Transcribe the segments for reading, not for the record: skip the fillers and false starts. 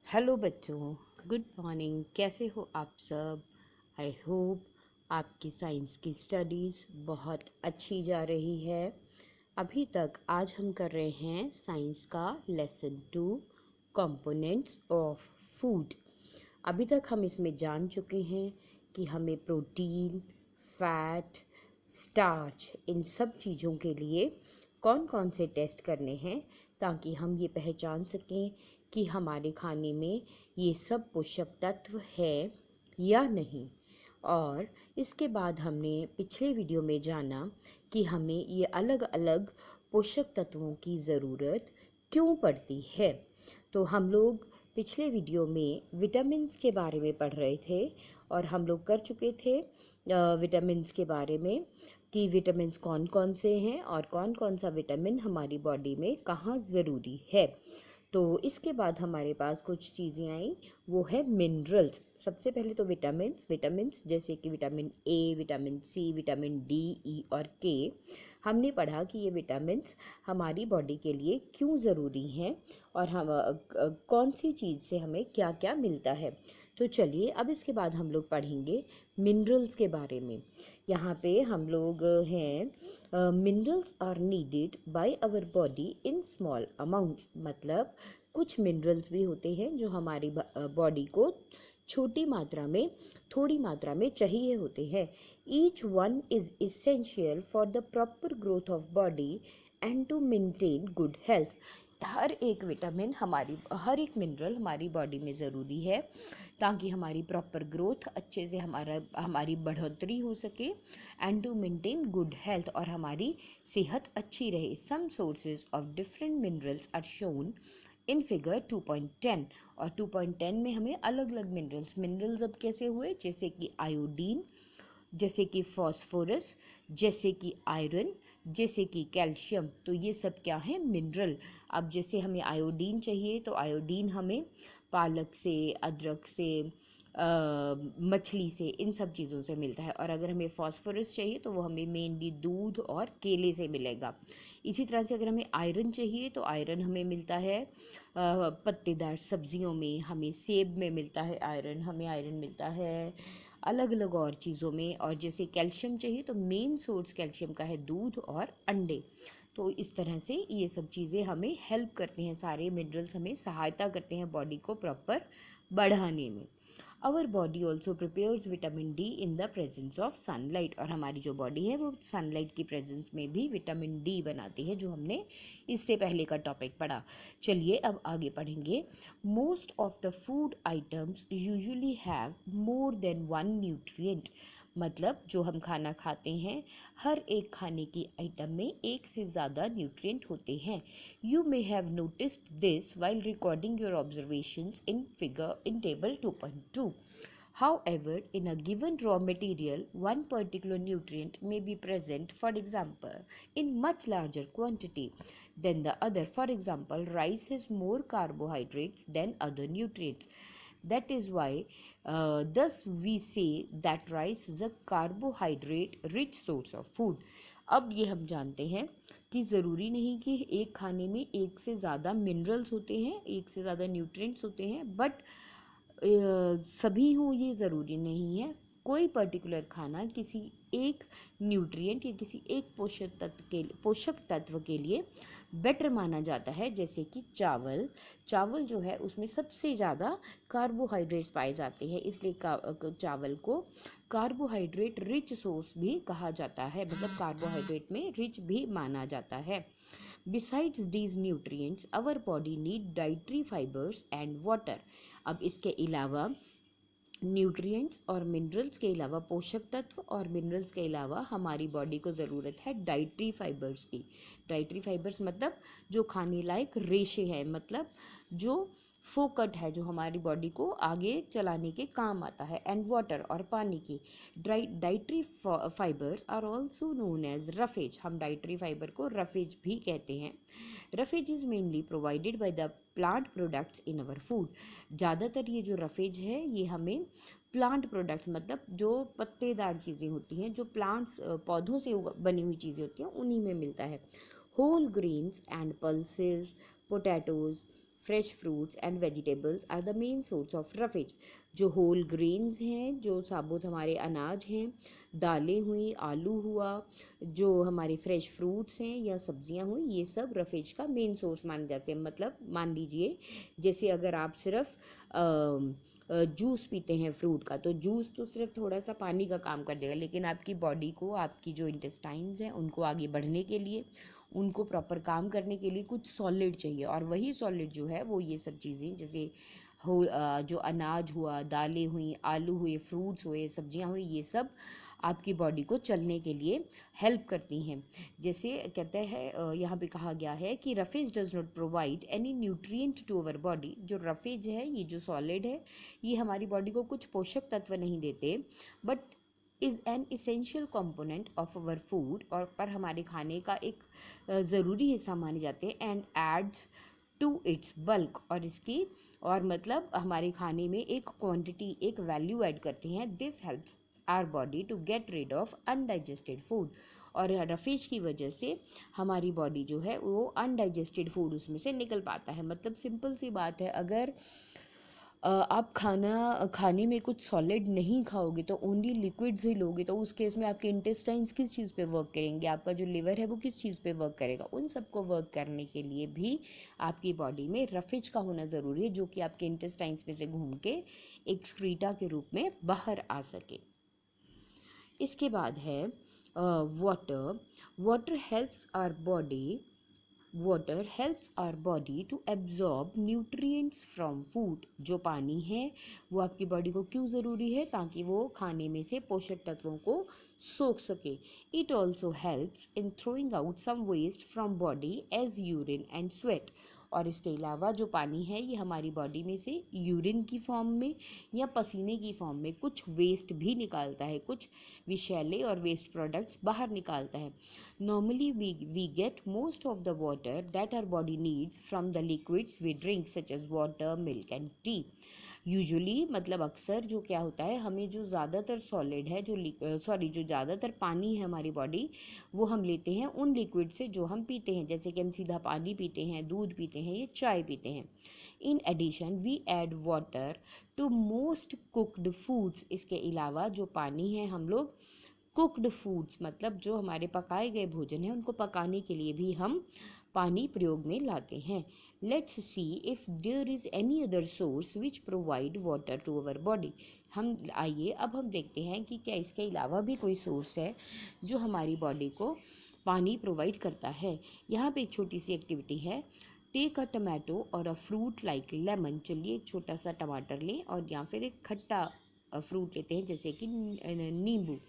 Hello बच्चों, good morning. कैसे हो आप सब? आई होप आपकी साइंस की स्टडीज़ बहुत अच्छी जा रही है। अभी तक आज हम कर रहे हैं साइंस का लेसन 2, कंपोनेंट्स ऑफ फूड। अभी तक हम इसमें जान चुके हैं कि हमें प्रोटीन, फैट, स्टार्च इन सब चीज़ों के लिए कौन कौन से टेस्ट करने हैं, ताकि हम ये पहचान सकें कि हमारे खाने में ये सब पोषक तत्व है या नहीं। और इसके बाद हमने पिछले वीडियो में जाना कि हमें ये अलग अलग पोषक तत्वों की ज़रूरत क्यों पड़ती है। तो हम लोग पिछले वीडियो में विटामिन्स के बारे में पढ़ रहे थे और हम लोग कर चुके थे विटामिन्स के बारे में कि विटामिन्स कौन कौन से हैं और कौन कौन सा विटामिन हमारी बॉडी में कहाँ ज़रूरी है। तो इसके बाद हमारे पास कुछ चीज़ें आई, वो है मिनरल्स। सबसे पहले तो विटामिन्स जैसे कि vitamin A, vitamin C, vitamin D, E और के। हमने पढ़ा कि ये विटामिन्स हमारी बॉडी के लिए क्यों ज़रूरी हैं और हम कौन सी चीज़ से हमें क्या क्या मिलता है। तो चलिए अब इसके बाद हम लोग पढ़ेंगे मिनरल्स के बारे में। यहाँ पे हम लोग हैं minerals are needed by our body in small amounts. मतलब कुछ मिनरल्स भी होते हैं जो हमारी बॉडी को छोटी मात्रा में, थोड़ी मात्रा में चाहिए होते हैं। Each one is essential for the proper growth of body and to maintain good health. हर एक विटामिन हर एक मिनरल हमारी बॉडी में ज़रूरी है ताकि हमारी प्रॉपर ग्रोथ अच्छे से हमारी बढ़ोतरी हो सके and to maintain good health, और हमारी सेहत अच्छी रहे। Some sources of different minerals are shown in figure 2.10। और 2.10 में हमें अलग अलग मिनरल्स अब कैसे हुए, जैसे कि आयोडीन, जैसे कि फॉस्फोरस, जैसे कि आयरन, जैसे कि कैल्शियम। तो ये सब क्या है, मिनरल। अब जैसे हमें आयोडीन चाहिए तो आयोडीन हमें पालक से, अदरक से, मछली से, इन सब चीज़ों से मिलता है। और अगर हमें फॉस्फोरस चाहिए तो वो हमें मेनली दूध और केले से मिलेगा। इसी तरह से अगर हमें आयरन चाहिए तो आयरन हमें मिलता है पत्तेदार सब्जियों में, हमें सेब में मिलता है आयरन, हमें आयरन मिलता है अलग अलग और चीज़ों में। और जैसे कैल्शियम चाहिए तो मेन सोर्स कैल्शियम का है दूध और अंडे। तो इस तरह से ये सब चीज़ें हमें हेल्प करते हैं, सारे मिनरल्स हमें सहायता करते हैं बॉडी को प्रॉपर बढ़ाने में। Our body also prepares vitamin D in the presence of sunlight. और हमारी जो बॉडी है वो सनलाइट की प्रेजेंस में भी विटामिन डी बनाती है, जो हमने इससे पहले का टॉपिक पढ़ा। चलिए अब आगे पढ़ेंगे। Most of the food items usually have more than one nutrient. मतलब जो हम खाना खाते हैं, हर एक खाने की आइटम में एक से ज़्यादा न्यूट्रिएंट होते हैं। You may have noticed this while recording your observations in table 2.2. However, in a given raw material, one particular nutrient may be present, for example, in much larger quantity than the other. For example, rice has more carbohydrates than other nutrients. That is why, thus we say that rice is a carbohydrate rich source of food. अब ये हम जानते हैं कि ज़रूरी नहीं कि एक खाने में एक से ज़्यादा मिनरल्स होते हैं, एक से ज़्यादा न्यूट्रिएंट्स होते हैं, बट सभी हों ये ज़रूरी नहीं है। कोई पर्टिकुलर खाना किसी एक न्यूट्रिएंट या किसी एक पोषक तत्व के लिए बेटर माना जाता है। जैसे कि चावल जो है उसमें सबसे ज़्यादा कार्बोहाइड्रेट्स पाए जाते हैं, इसलिए चावल को कार्बोहाइड्रेट रिच सोर्स भी कहा जाता है, मतलब कार्बोहाइड्रेट में रिच भी माना जाता है। Besides these nutrients, our body need dietary fibers and water. अब इसके अलावा न्यूट्रिएंट्स और मिनरल्स के अलावा, पोषक तत्व और मिनरल्स के अलावा, हमारी बॉडी को ज़रूरत है डाइटरी फाइबर्स की। डाइटरी फाइबर्स मतलब जो खाने लायक रेशे हैं, मतलब जो फोकट है, जो हमारी बॉडी को आगे चलाने के काम आता है। एंड वाटर और पानी की। Dietary fibres are also known as roughage. हम डाइटरी फाइबर को रफेज भी कहते हैं। Roughage is mainly provided by the plant products in our food. ज़्यादातर ये जो रफेज है ये हमें प्लांट प्रोडक्ट्स, मतलब जो पत्तेदार चीज़ें होती हैं, जो प्लांट्स पौधों से बनी हुई चीज़ें होती हैं, उन्हीं में मिलता है। Whole grains and pulses, potatoes, fresh fruits and vegetables are the main source of roughage. जो होल ग्रेन्स हैं, जो साबुत हमारे अनाज हैं, दालें हुई, आलू हुआ, जो हमारे फ्रेश फ्रूट्स हैं या सब्जियां हुई, ये सब रफेज का मेन सोर्स माने जाते हैं। मतलब मान लीजिए जैसे अगर आप सिर्फ जूस पीते हैं फ्रूट का, तो जूस तो सिर्फ थोड़ा सा पानी का काम कर देगा, लेकिन आपकी बॉडी को, आपकी जो इंटेस्टाइन्स हैं उनको आगे बढ़ने के लिए, उनको प्रॉपर काम करने के लिए कुछ सॉलिड चाहिए, और वही सॉलिड जो है वो ये सब चीज़ें जैसे जो अनाज हुआ, दालें हुई, आलू हुए, फ्रूट्स हुए, सब्जियां हुई, ये सब आपकी बॉडी को चलने के लिए हेल्प करती हैं। जैसे कहते हैं यहाँ पे कहा गया है कि roughage does not provide any nutrient to our body. जो रफेज है, ये जो सॉलिड है, ये हमारी बॉडी को कुछ पोषक तत्व नहीं देते, but is an essential component of our food, और पर हमारे खाने का एक ज़रूरी हिस्सा माने जाते हैं, and adds to its bulk, और इसकी और मतलब हमारे खाने में एक क्वांटिटी, एक वैल्यू ऐड करते हैं। This helps our body to get rid of undigested food, और रफेज की वजह से हमारी बॉडी जो है वो अनडाइजेस्टेड फूड उसमें से निकल पाता है। मतलब सिंपल सी बात है, अगर आप खाने में कुछ सॉलिड नहीं खाओगे तो ओनली लिक्विड्स ही लोगे, तो उस केस में आपके इंटेस्टाइन्स किस चीज़ पे वर्क करेंगे, आपका जो लिवर है वो किस चीज़ पे वर्क करेगा। उन सबको वर्क करने के लिए भी आपकी बॉडी में रफेज का होना ज़रूरी है, जो कि आपके इंटेस्टाइन्स में से घूम के एक्सक्रीटा के रूप में बाहर आ सके। इसके बाद है water. Water helps our body water helps our body to absorb nutrients from food. जो पानी है वो आपकी बॉडी को क्यों ज़रूरी है, ताकि वो खाने में से पोषक तत्वों को सोख सके। It also helps in throwing out some waste from body as urine and sweat. और इसके अलावा जो पानी है ये हमारी बॉडी में से यूरिन की फॉर्म में या पसीने की फॉर्म में कुछ वेस्ट भी निकालता है, कुछ विषैले और वेस्ट प्रोडक्ट्स बाहर निकालता है। Normally, we get most of the water that our body needs from the liquids we drink, such as water, milk and tea. Usually मतलब अक्सर जो क्या होता है, हमें जो ज़्यादातर सॉलिड है, जो जो ज़्यादातर पानी है हमारी बॉडी, वो हम लेते हैं उन लिक्विड से जो हम पीते हैं, जैसे कि हम सीधा पानी पीते हैं, दूध पीते हैं या चाय पीते हैं। In addition we add water to most cooked foods. इसके अलावा जो पानी है, हम लोग कुकड फूड्स मतलब जो हमारे पकाए गए भोजन है उनको पकाने के लिए भी हम पानी प्रयोग में लाते हैं। Let's see if there is any other source which provide water to our body. आइए अब हम देखते हैं कि क्या इसके अलावा भी कोई सोर्स है जो हमारी बॉडी को पानी प्रोवाइड करता है। यहाँ पे एक छोटी सी एक्टिविटी है। टेक अ टमाटो और अ फ्रूट लाइक लेमन। चलिए एक छोटा सा टमाटर लें और या फिर एक खट्टा फ्रूट लेते हैं जैसे कि नींबू।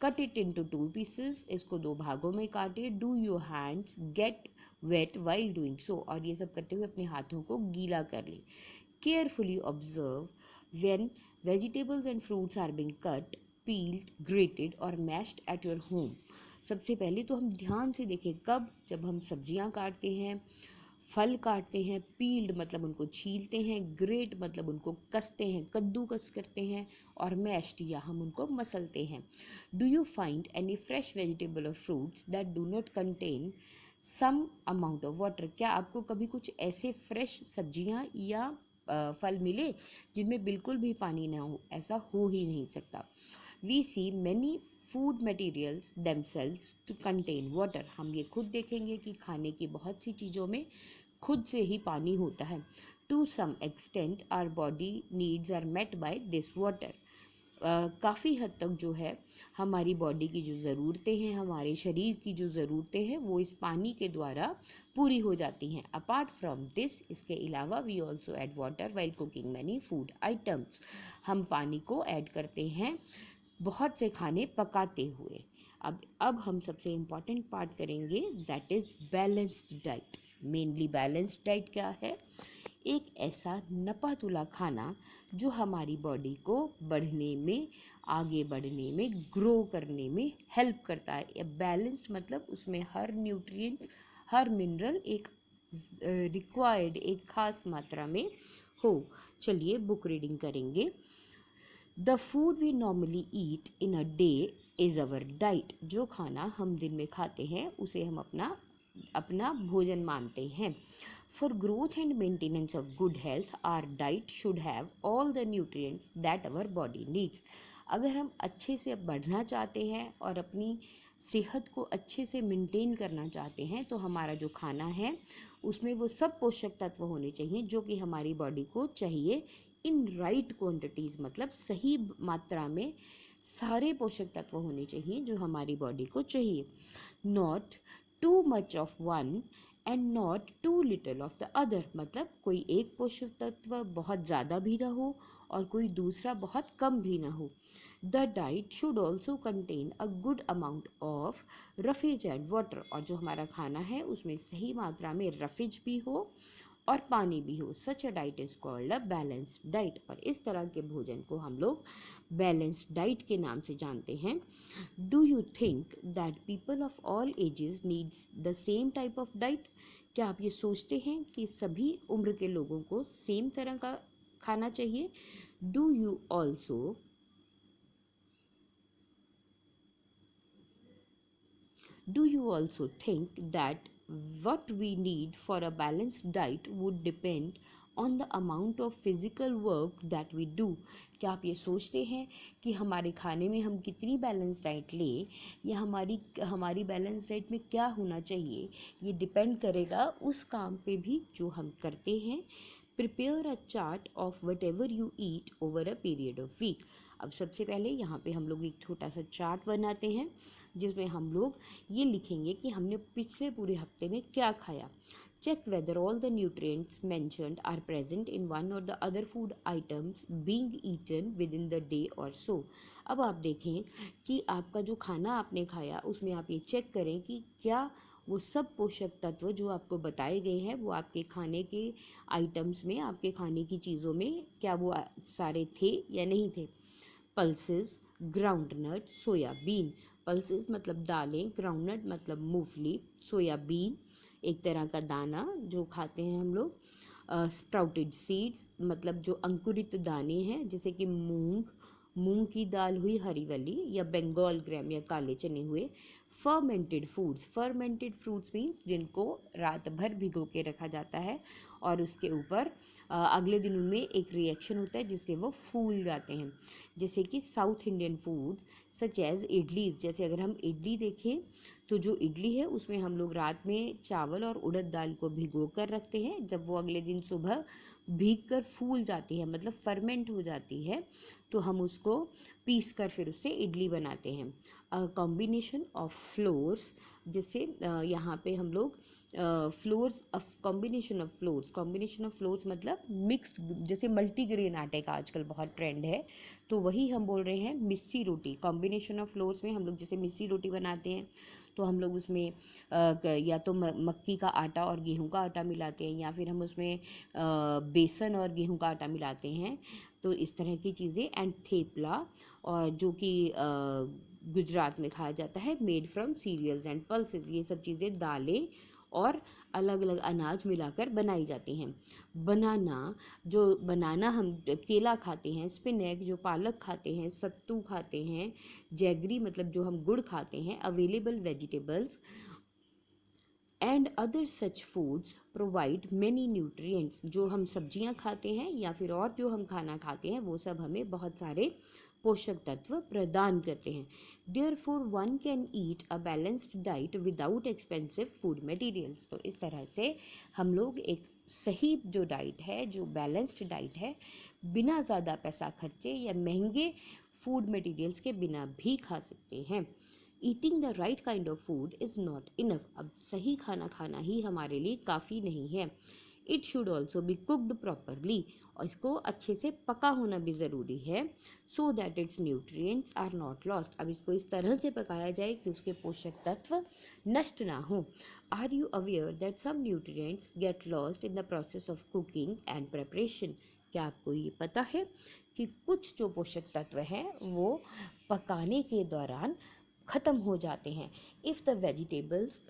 Cut it into two pieces. इसको दो भागों में काटे। Do your hands get wet while doing so. और ये सब करते हुए अपने हाथों को गीला कर लें। Carefully observe when vegetables and fruits are being cut, peeled, grated और मैश्ड एट योर होम। सबसे पहले तो हम ध्यान से देखें कब, जब हम सब्जियां काटते हैं, फल काटते हैं, पील्ड मतलब उनको छीलते हैं, ग्रेट मतलब उनको कसते हैं, कद्दूकस करते हैं, और मैश्ड या हम उनको मसलते हैं। Do you find any fresh vegetable और fruits that do not contain some amount of water. क्या आपको कभी कुछ ऐसे फ्रेश सब्जियां या फल मिले जिनमें बिल्कुल भी पानी ना हो? ऐसा हो ही नहीं सकता। We see many food materials themselves to contain water. हम ये खुद देखेंगे कि खाने की बहुत सी चीज़ों में खुद से ही पानी होता है। To some extent our body needs are met by this water. काफ़ी हद तक जो है हमारी बॉडी की जो ज़रूरतें हैं, हमारे शरीर की जो ज़रूरतें हैं, वो इस पानी के द्वारा पूरी हो जाती हैं। अपार्ट फ्रॉम दिस, इसके अलावा we also add water while cooking many food items. हम पानी को ऐड करते हैं बहुत से खाने पकाते हुए। अब हम सबसे इम्पॉर्टेंट पार्ट करेंगे, that is balanced diet. Mainly balanced diet क्या है? एक ऐसा नपा तुला खाना जो हमारी बॉडी को बढ़ने में, आगे बढ़ने में, ग्रो करने में हेल्प करता है। बैलेंस्ड मतलब उसमें हर न्यूट्रिएंट्स, हर मिनरल एक रिक्वायर्ड, एक खास मात्रा में हो। चलिए बुक रीडिंग करेंगे। The food we normally eat in a day is our diet. जो खाना हम दिन में खाते हैं उसे हम अपना अपना भोजन मानते हैं। For growth and maintenance of good health our diet should have all the nutrients that our body needs. अगर हम अच्छे से बढ़ना चाहते हैं और अपनी सेहत को अच्छे से मेंटेन करना चाहते हैं तो हमारा जो खाना है उसमें वो सब पोषक तत्व होने चाहिए जो कि हमारी बॉडी को चाहिए, इन राइट क्वांटिटीज़, मतलब सही मात्रा में सारे पोषक तत्व होने चाहिए जो हमारी बॉडी को चाहिए। Not too much of one and not too little of the other, मतलब कोई एक पोषक तत्व बहुत ज़्यादा भी ना हो और कोई दूसरा बहुत कम भी ना हो। The diet should also contain a good amount of roughage and water, और जो हमारा खाना है उसमें सही मात्रा में रफेज भी हो और पानी भी हो। Such a diet is called a balanced diet, और इस तरह के भोजन को हम लोग बैलेंस्ड डाइट के नाम से जानते हैं। Do you think that people of all ages needs the same type of diet? क्या आप ये सोचते हैं कि सभी उम्र के लोगों को सेम तरह का खाना चाहिए? Do you also Do you also think that what we need for a balanced diet would depend on the amount of physical work that we do? क्या आप ये सोचते हैं कि हमारे खाने में हम कितनी बैलेंस डाइट लें या हमारी बैलेंस डाइट में क्या होना चाहिए, ये डिपेंड करेगा उस काम पे भी जो हम करते हैं। Prepare a chart of whatever you eat over a period of week. अब सबसे पहले यहाँ पे हम लोग एक छोटा सा चार्ट बनाते हैं जिसमें हम लोग ये लिखेंगे कि हमने पिछले पूरे हफ्ते में क्या खाया। Check whether all the nutrients mentioned are present in one और the other food items being eaten with in the day और सो। अब आप देखें कि आपका जो खाना आपने खाया उसमें आप ये चेक करें कि क्या वो सब पोषक तत्व जो आपको बताए गए हैं वो आपके खाने के आइटम्स में, आपके खाने की चीज़ों में क्या वो सारे थे या नहीं थे। Pulses, groundnut, soybean. पल्सेस मतलब दालें, ग्राउंडनट मतलब मूंगफली, सोयाबीन एक तरह का दाना जो खाते हैं हम लोग, स्प्राउटेड सीड्स मतलब जो अंकुरित दाने हैं जैसे कि मूंग की दाल हुई हरी वाली, या बंगाल ग्राम या काले चने हुए। फर्मेंटेड फ्रूट्स मीन्स जिनको रात भर भिगो के रखा जाता है और उसके ऊपर अगले दिन उनमें एक रिएक्शन होता है जिससे वो फूल जाते हैं। जैसे कि south Indian food such as idlis, जैसे अगर हम इडली देखें तो जो इडली है उसमें हम लोग रात में चावल और उड़द दाल को भिगो कर रखते हैं, जब वो अगले दिन सुबह भीग कर फूल जाती है मतलब फर्मेंट हो जाती है तो हम उसको पीस कर फिर उससे इडली बनाते हैं। कॉम्बिनेशन ऑफ फ्लोर्स, जैसे यहाँ पे हम लोग कॉम्बिनेशन ऑफ फ्लोर्स मतलब मिक्स्ड, जैसे मल्टीग्रेन आटे का आजकल बहुत ट्रेंड है तो वही हम बोल रहे हैं मिस्सी रोटी। कॉम्बिनेशन ऑफ फ्लोर्स में हम लोग जैसे मिस्सी रोटी बनाते हैं तो हम लोग उसमें या तो मक्की का आटा और गेहूं का आटा मिलाते हैं या फिर हम उसमें बेसन और गेहूं का आटा मिलाते हैं, तो इस तरह की चीज़ें। एंड थेपला, और जो कि गुजरात में खाया जाता है, made from cereals and pulses. ये सब चीज़ें दालें और अलग अलग अनाज मिलाकर बनाई जाती हैं। बनाना हम केला खाते हैं, स्पिनैच जो पालक खाते हैं, सत्तू खाते हैं, जैगरी मतलब जो हम गुड़ खाते हैं, available vegetables and other such foods provide many nutrients. जो हम सब्जियां खाते हैं या फिर और जो हम खाना खाते हैं वो सब हमें बहुत सारे पोषक तत्व प्रदान करते हैं। Therefore one can eat a balanced diet without expensive food materials. तो इस तरह से हम लोग एक सही जो डाइट है, जो बैलेंस्ड डाइट है, बिना ज़्यादा पैसा खर्चे या महंगे फूड मटेरियल्स के बिना भी खा सकते हैं। Eating the right kind of food is not enough. अब सही खाना खाना ही हमारे लिए काफ़ी नहीं है। It should also be cooked properly, और इसको अच्छे से पका होना भी ज़रूरी है, so that its nutrients are not lost. अब इसको इस तरह से पकाया जाए कि उसके पोषक तत्व नष्ट ना हो। Are you aware that some nutrients get lost in the process of cooking and preparation? क्या आपको ये पता है कि कुछ जो पोषक तत्व हैं वो पकाने के दौरान ख़त्म हो जाते हैं? If the vegetables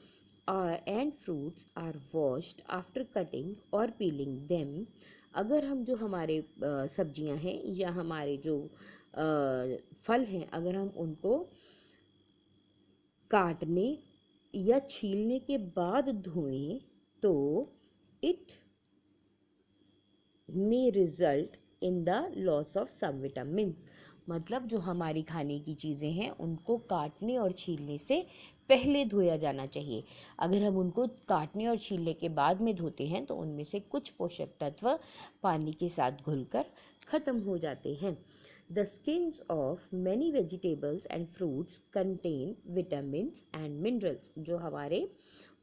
and fruits are washed after cutting और पीलिंग देम, अगर हम जो हमारे सब्जियां हैं या हमारे जो फल हैं अगर हम उनको काटने या छीलने के बाद धोएं तो it may result in the loss of some vitamins. मतलब जो हमारी खाने की चीज़ें हैं उनको काटने और छीलने से पहले धोया जाना चाहिए। अगर हम उनको काटने और छीलने के बाद में धोते हैं तो उनमें से कुछ पोषक तत्व पानी के साथ घुलकर ख़त्म हो जाते हैं। The skins of many vegetables and fruits contain vitamins and minerals। जो हमारे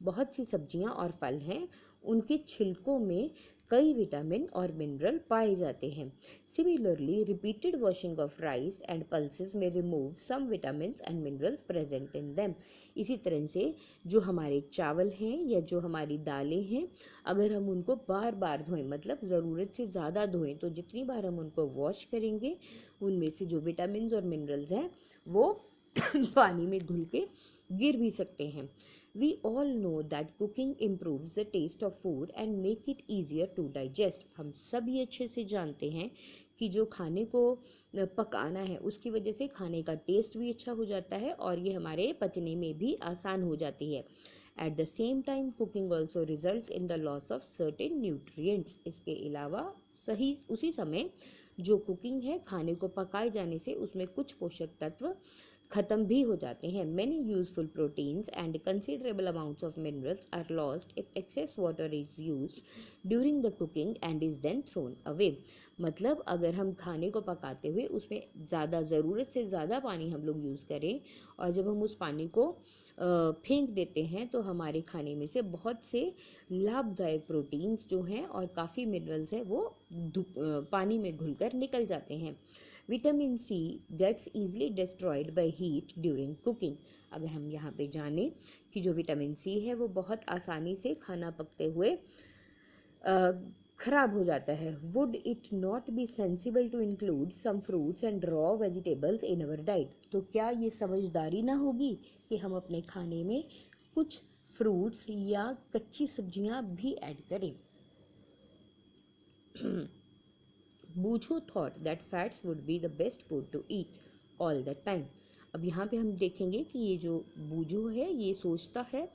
बहुत सी सब्जियां और फल हैं उनके छिलकों में कई विटामिन और मिनरल पाए जाते हैं। Similarly repeated washing of rice and pulses में remove some vitamins and minerals present in them. इसी तरह से जो हमारे चावल हैं या जो हमारी दालें हैं, अगर हम उनको बार बार धोएं, मतलब ज़रूरत से ज़्यादा धोएं, तो जितनी बार हम उनको वॉश करेंगे उनमें से जो विटामिन्स और मिनरल्स हैं वो पानी में घुल के गिर भी सकते हैं। We all know that cooking improves the taste of food and make it easier to digest। हम सभी अच्छे से जानते हैं कि जो खाने को पकाना है उसकी वजह से खाने का टेस्ट भी अच्छा हो जाता है और ये हमारे पचने में भी आसान हो जाती है। At the same time cooking also results in the loss of certain nutrients। इसके अलावा सही उसी समय जो कुकिंग है, खाने को पकाए जाने से उसमें कुछ पोषक तत्व खत्म भी हो जाते हैं। Many useful proteins and considerable amounts of minerals are lost if excess water is used during the cooking and is then thrown away। मतलब अगर हम खाने को पकाते हुए उसमें ज़रूरत से ज़्यादा पानी हम लोग यूज़ करें और जब हम उस पानी को फेंक देते हैं तो हमारे खाने में से बहुत से लाभदायक प्रोटीन्स जो हैं और काफ़ी मिनरल्स हैं वो पानी में घुलकर निकल जाते हैं। Vitamin C gets easily destroyed by heat during cooking. अगर हम यहाँ पे जानें कि जो विटामिन सी है वो बहुत आसानी से खाना पकते हुए खराब हो जाता है। Would it not be sensible to include some fruits and raw vegetables in our diet. तो क्या ये समझदारी ना होगी कि हम अपने खाने में कुछ फ्रूट्स या कच्ची सब्जियां भी ऐड करें। Boojho thought that fats would be the best food to eat all the time. अब यहाँ पे हम देखेंगे कि ये जो बूझो है ये सोचता है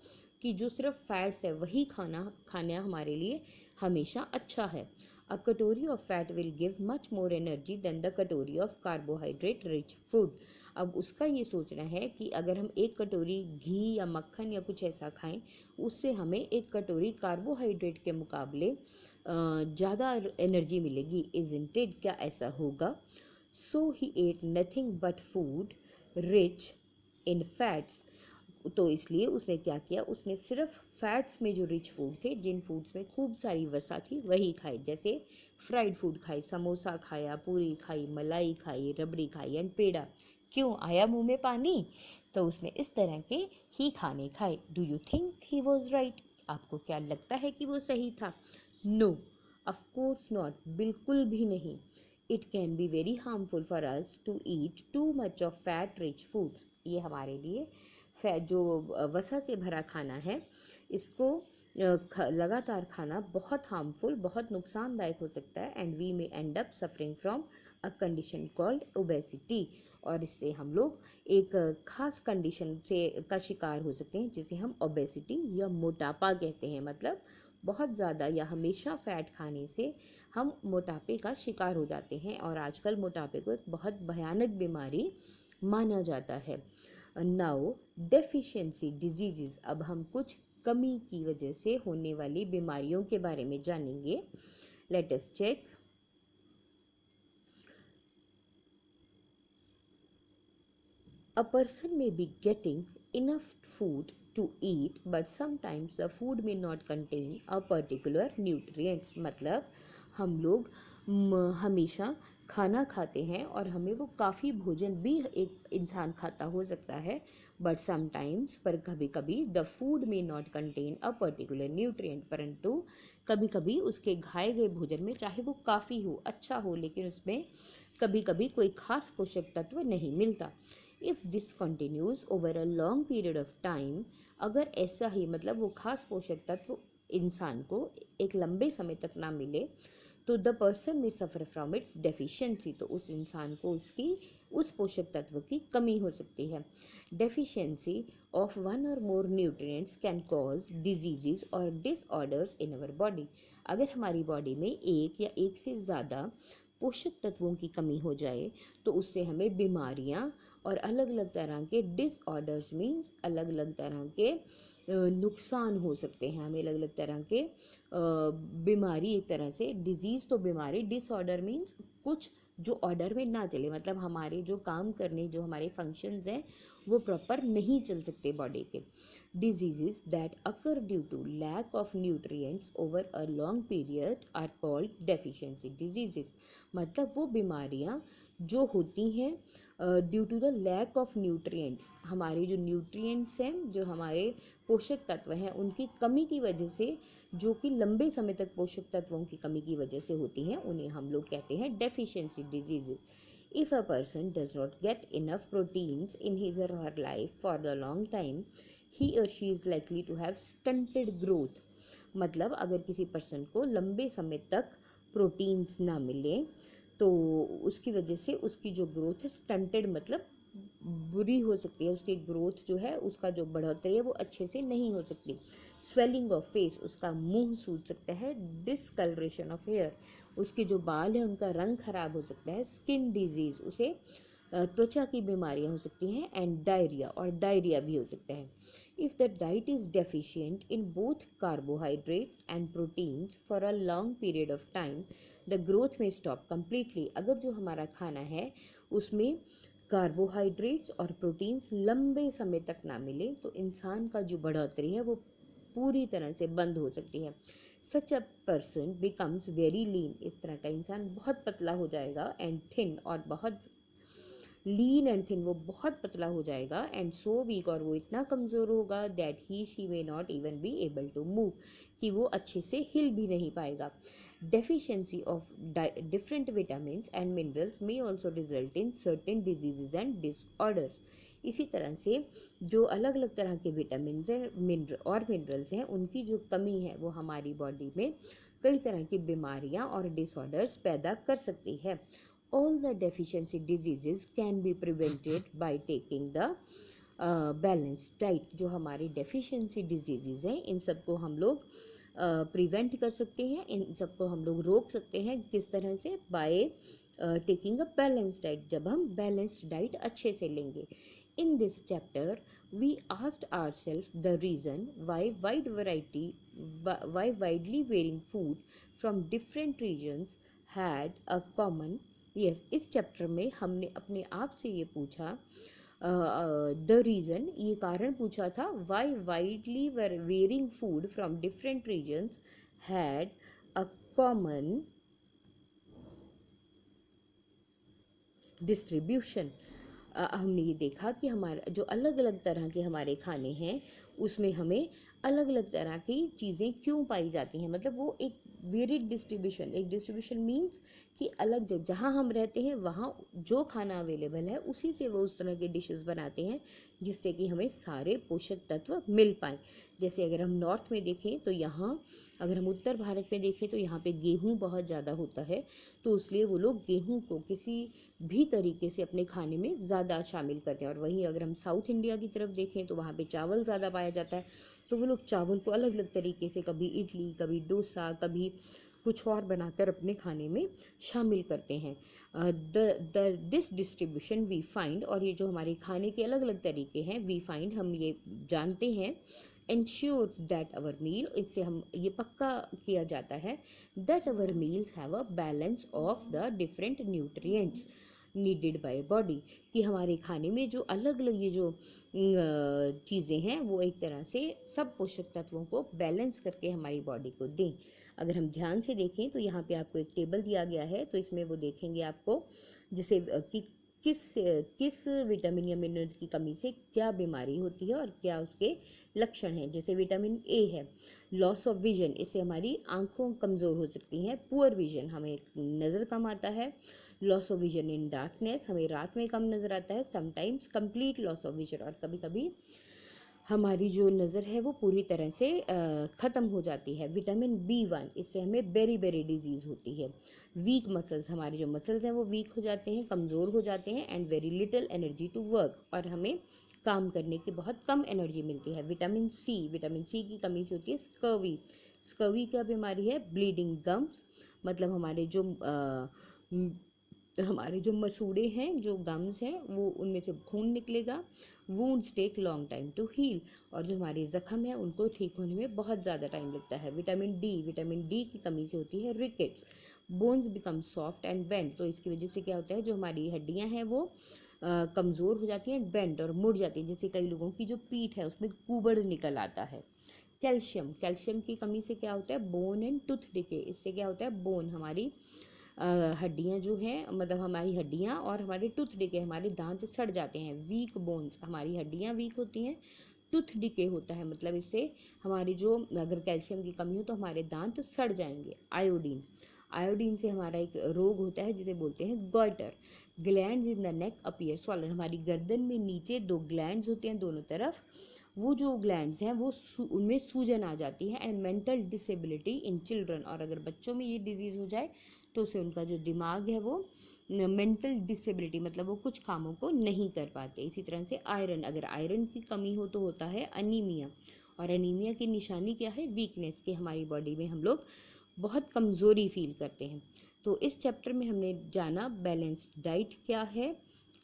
कि जो सिर्फ फैट्स है वही खाना हमारे लिए हमेशा अच्छा है। A katori of fat will give much more energy than the katori of carbohydrate rich food. अब उसका ये सोचना है कि अगर हम एक कटोरी घी या मक्खन या कुछ ऐसा खाएं उससे हमें एक कटोरी कार्बोहाइड्रेट के मुकाबले ज़्यादा एनर्जी मिलेगी। Isn't it? क्या ऐसा होगा? So he ate nothing but food rich in fats. तो इसलिए उसने क्या किया, उसने सिर्फ फैट्स में जो रिच फूड थे, जिन फूड्स में खूब सारी वसा थी वही खाए। जैसे फ्राइड फूड खाई, समोसा खाया, पूरी खाई, मलाई खाई, रबड़ी खाई एंड पेड़ा। क्यों आया मुंह में पानी? तो उसने इस तरह के ही खाने खाए। Do you think he was right? आपको क्या लगता है कि वो सही था? नो, ऑफ कोर्स नॉट, बिल्कुल भी नहीं। It can be very harmful for us to eat too much of fat rich foods. ये हमारे लिए जो वसा से भरा खाना है इसको लगातार खाना बहुत हार्मफुल, बहुत नुकसानदायक हो सकता है। And we may end up suffering from a condition called obesity. और इससे हम लोग एक खास कंडीशन से का शिकार हो सकते हैं जिसे हम ओबेसिटी या मोटापा कहते हैं। मतलब बहुत ज़्यादा या हमेशा फ़ैट खाने से हम मोटापे का शिकार हो जाते हैं और आजकल मोटापे को एक बहुत भयानक बीमारी माना जाता है। Now deficiency disease. अब हम कुछ कमी की वजह से होने वाली बीमारियों के बारे में जानेंगे। Let us check. A person may be getting enough food to eat but sometimes the food may not contain a particular nutrients। मतलब हम लोग हमेशा खाना खाते हैं और हमें वो काफ़ी भोजन भी एक इंसान खाता हो सकता है, बट समटाइम्स, पर कभी कभी, the food may not contain a particular nutrient. परंतु कभी कभी उसके खाए गए भोजन में चाहे वो काफ़ी हो, अच्छा हो, लेकिन उसमें कभी कभी कोई खास पोषक तत्व नहीं मिलता। If this continues over a long period of time, अगर ऐसा ही मतलब वो खास पोषक तत्व इंसान को एक लंबे समय तक ना मिले तो द पर्सन में सफ़र फ्रॉम इट्स डेफिशिएंसी, तो उस इंसान को उसकी उस पोषक तत्व की कमी हो सकती है। डेफिशिएंसी ऑफ वन और मोर न्यूट्रिएंट्स कैन कॉज डिजीजेस और डिसऑर्डर्स इन अवर बॉडी। अगर हमारी बॉडी में एक या एक से ज़्यादा पोषक तत्वों की कमी हो जाए तो उससे हमें बीमारियां और अलग अलग तरह के डिसऑर्डर्स मीन्स अलग अलग तरह के नुकसान हो सकते हैं। हमें अलग अलग तरह के बीमारी, एक तरह से डिजीज़ तो बीमारी, डिसऑर्डर मीन्स कुछ जो ऑर्डर में ना चले, मतलब हमारे जो काम करने, जो हमारे फंक्शंस हैं वो प्रॉपर नहीं चल सकते बॉडी के। Diseases that occur due to lack of nutrients over a long period are called deficiency diseases, मतलब वो बीमारियां जो होती हैं due to the lack of nutrients, हमारे जो न्यूट्रिएंट्स हैं, जो हमारे पोषक तत्व हैं, उनकी कमी की वजह से, जो कि लंबे समय तक पोषक तत्वों की कमी की वजह से होती हैं, उन्हें हम लोग कहते हैं deficiency diseases. If a person does not get enough proteins in his or her life for a long time, he or she is likely to have stunted growth। मतलब अगर किसी पर्सन को लंबे समय तक प्रोटीन्स ना मिले तो उसकी वजह से उसकी जो ग्रोथ है स्टंटेड, मतलब बुरी हो सकती है। उसकी ग्रोथ जो है, उसका जो बढ़ोतरी है वो अच्छे से नहीं हो सकती। स्वेलिंग ऑफ फेस, उसका मुंह सूज सकता है। डिसकलरेशन ऑफ हेयर, उसके जो बाल हैं उनका रंग खराब हो सकता है। स्किन डिजीज, उसे त्वचा की बीमारियां हो सकती हैं। एंड डायरिया, और डायरिया भी हो सकता है। If the diet is deficient in both carbohydrates and proteins for a long period of time, the growth में स्टॉप कम्प्लीटली। अगर जो हमारा खाना है उसमें कार्बोहाइड्रेट्स और प्रोटीन्स लंबे समय तक ना मिले तो इंसान का जो बढ़ोतरी है वो पूरी तरह से बंद हो सकती है। Such a person becomes very lean, इस तरह का इंसान बहुत पतला हो जाएगा। एंड थिन, और बहुत लीन एंड थिन, वो बहुत पतला हो जाएगा। एंड सो वीक, और वो इतना कमज़ोर होगा that he she may not even be able to move, कि वो अच्छे से हिल भी नहीं पाएगा। Deficiency of different vitamins and minerals may also result in certain diseases and disorders. इसी तरह से जो अलग अलग तरह के विटामिन्स हैं, मिनरल्स हैं, उनकी जो कमी है वो हमारी बॉडी में कई तरह की बीमारियां और डिसऑर्डर्स पैदा कर सकती है। All the deficiency diseases can be prevented by taking the balanced diet। जो हमारी deficiency diseases हैं इन सबको हम लोग प्रिवेंट कर सकते हैं, इन सबको हम लोग रोक सकते हैं। किस तरह से? By taking a balanced diet, जब हम बैलेंस्ड डाइट अच्छे से लेंगे। In this chapter, we asked ourselves the reason why widely varying food from different regions had a common। Yes, इस चैप्टर में हमने अपने आप से ये पूछा, द रीज़न, ये कारण पूछा था, why widely varying food from different regions had a common distribution. हमने ये देखा कि हमारा जो अलग अलग तरह के हमारे खाने हैं उसमें हमें अलग अलग तरह की चीज़ें क्यों पाई जाती हैं। मतलब वो एक वेरिड डिस्ट्रीब्यूशन, एक डिस्ट्रीब्यूशन मीन्स कि अलग जहाँ हम रहते हैं वहाँ जो खाना अवेलेबल है उसी से वो उस तरह के डिशेस बनाते हैं जिससे कि हमें सारे पोषक तत्व मिल पाएँ। जैसे अगर हम नॉर्थ में देखें तो यहाँ, अगर हम उत्तर भारत में देखें तो यहाँ पे गेहूँ बहुत ज़्यादा होता है, तो इसलिए वो लोग गेहूँ को किसी भी तरीके से अपने खाने में ज़्यादा शामिल करते हैं। और वहीं अगर हम साउथ इंडिया की तरफ देखें तो वहाँ पे चावल ज़्यादा पाया जाता है, तो वो लोग चावल को अलग अलग तरीके से, कभी इडली, कभी डोसा, कभी कुछ और बनाकर अपने खाने में शामिल करते हैं। दिस डिस्ट्रीब्यूशन वी फाइंड, और ये जो हमारे खाने के अलग अलग तरीके हैं, वी फाइंड, हम ये जानते हैं, ensures that our meal, इससे हम ये पक्का किया जाता है, that our meals have a balance of the different nutrients needed by body, कि हमारे खाने में जो अलग अलग ये जो चीज़ें हैं वो एक तरह से सब पोषक तत्वों को बैलेंस करके हमारी बॉडी को दें। अगर हम ध्यान से देखें तो यहाँ पे आपको एक टेबल दिया गया है, तो इसमें वो देखेंगे आपको जैसे कि किस किस विटामिन या मिनरल की कमी से क्या बीमारी होती है और क्या उसके लक्षण हैं। जैसे विटामिन ए है, लॉस ऑफ विजन, इससे हमारी आंखों कमज़ोर हो सकती हैं। पुअर विजन, हमें नज़र कम आता है। Loss of vision in darkness, हमें रात में कम नज़र आता है। Sometimes complete loss of vision, और कभी कभी हमारी जो नज़र है वो पूरी तरह से ख़त्म हो जाती है। विटामिन B1, इससे हमें बेरी बेरी डिजीज़ होती है। वीक मसल्स, हमारे जो मसल्स हैं वो वीक हो जाते हैं, कमज़ोर हो जाते हैं। And very little energy to work, और हमें काम करने की बहुत कम एनर्जी मिलती है। विटामिन सी की कमी से होती है स्कर्वी। स्कर्वी क्या बीमारी है? ब्लीडिंग गम्स, मतलब हमारे जो मसूड़े हैं, जो गम्स हैं, वो उनमें से खून निकलेगा। Wounds take long time to heal, और जो हमारे ज़ख्म हैं उनको ठीक होने में बहुत ज़्यादा टाइम लगता है। विटामिन डी की कमी से होती है rickets. Bones become soft and bend, तो इसकी वजह से क्या होता है, जो हमारी हड्डियां हैं वो कमज़ोर हो जाती हैं, बेंड और मुड़ जाती हैं। जैसे कई लोगों की जो पीठ है उसमें कुबड़ निकल आता है। कैल्शियम की कमी से क्या होता है? बोन एंड टूथ डिके, इससे क्या होता है, बोन, हमारी हड्डियाँ जो हैं, मतलब हमारी हड्डियाँ और हमारे टूथ डिके, हमारे दांत सड़ जाते हैं। वीक बोन्स, हमारी हड्डियाँ वीक होती हैं। टूथ डिके होता है, मतलब इससे हमारी जो, अगर कैल्शियम की कमी हो तो हमारे दांत सड़ जाएंगे। आयोडीन से हमारा एक रोग होता है जिसे बोलते हैं goitre. Glands in the neck appear swollen, हमारी गर्दन में नीचे 2 ग्लैंड्स होते हैं दोनों तरफ। वो जो ग्लैंड्स हैं वो उनमें सूजन आ जाती है। And mental disability in children, और अगर बच्चों में ये डिजीज़ हो जाए तो उससे उनका जो दिमाग है वो मेंटल डिसेबिलिटी, मतलब वो कुछ कामों को नहीं कर पाते। इसी तरह से आयरन, अगर आयरन की कमी हो तो होता है अनीमिया, और अनीमिया की निशानी क्या है? वीकनेस, कि हमारी बॉडी में हम लोग बहुत कमज़ोरी फील करते हैं। तो इस चैप्टर में हमने जाना बैलेंस्ड डाइट क्या है,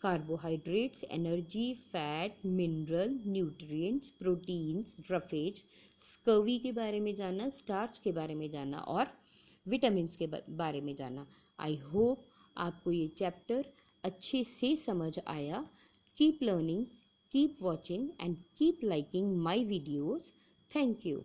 carbohydrates, energy, fat, mineral, nutrients, proteins, roughage, scurvy के बारे में जाना, स्टार्च के बारे में जाना, और विटामिन्स के बारे में जाना। आई होप आपको ये चैप्टर अच्छे से समझ आया। Keep learning, keep watching and keep liking my videos. Thank you.